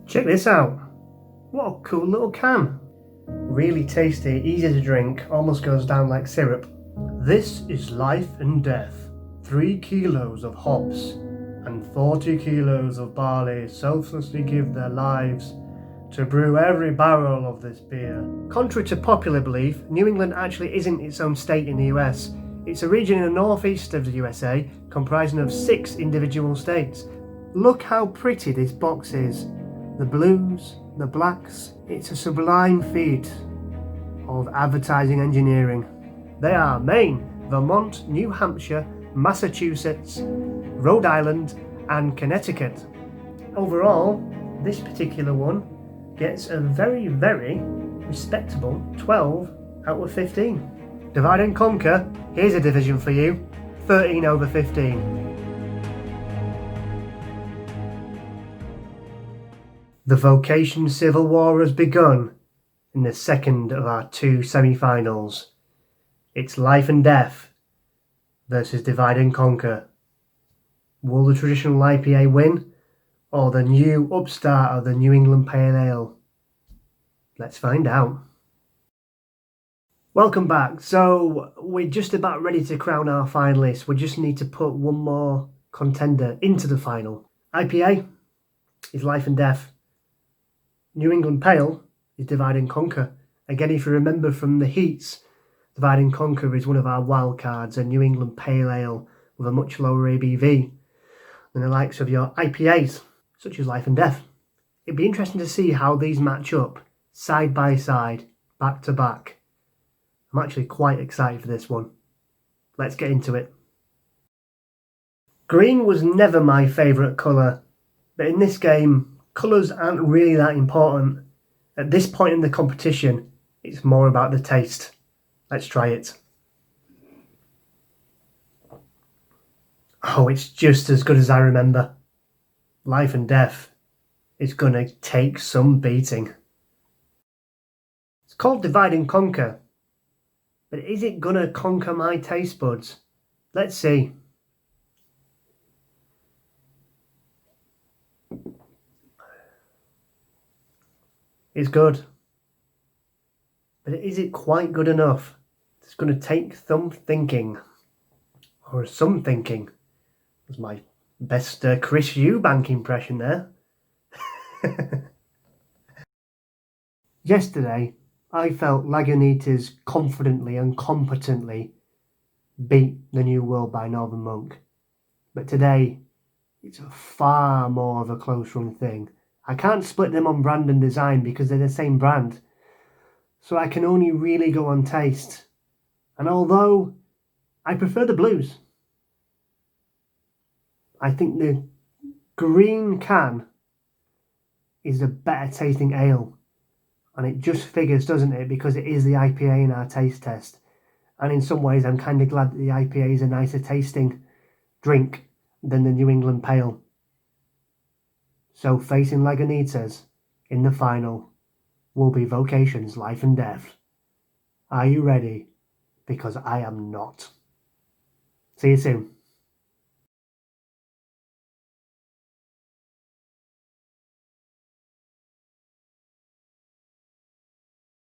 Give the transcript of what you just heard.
Check this out. What a cool little can. Really tasty, easy to drink, almost goes down like syrup. This is Life and Death. 3 kilos of hops and 40 kilos of barley selflessly give their lives to brew every barrel of this beer. Contrary to popular belief, New England actually isn't its own state in the US. It's a region in the northeast of the USA, comprising of 6 individual states. Look how pretty this box is. The blues, the blacks, it's a sublime feat of advertising engineering. They are Maine, Vermont, New Hampshire, Massachusetts, Rhode Island, and Connecticut. Overall, this particular one gets a very, very respectable 12 out of 15. Divide and conquer, here's a division for you, 13 over 15. The Vocation Civil War has begun in the second of our 2 semi-finals. It's life and death versus divide and conquer. Will the traditional IPA win, or the new upstart of the New England Pale Ale? Let's find out. Welcome back. So we're just about ready to crown our finalists. We just need to put one more contender into the final. IPA is life and death. New England Pale is divide and conquer. Again, if you remember from the heats, divide and conquer is one of our wild cards, a New England Pale Ale with a much lower ABV than the likes of your IPAs, such as life and death. It'd be interesting to see how these match up, side by side, back to back. I'm actually quite excited for this one. Let's get into it. Green was never my favourite colour, but in this game, colours aren't really that important. At this point in the competition, it's more about the taste. Let's try it. Oh, it's just as good as I remember. Life and death is gonna take some beating. It's called divide and conquer, but is it gonna conquer my taste buds? Let's see. It's good, but is it quite good enough? It's going to take some thinking, or some thinking. That's my best Chris Eubank impression there. Yesterday, I felt Lagunitas confidently and competently beat the New World by Northern Monk, but today it's far more of a close run thing. I can't split them on brand and design because they're the same brand, so I can only really go on taste. And although I prefer the blues, I think the green can is a better tasting ale, and it just figures, doesn't it, because it is the IPA in our taste test. And in some ways I'm kind of glad that the IPA is a nicer tasting drink than the New England Pale. So facing Lagunitas in the final will be Vocation's life and death. Are you ready? Because I am not. See you soon.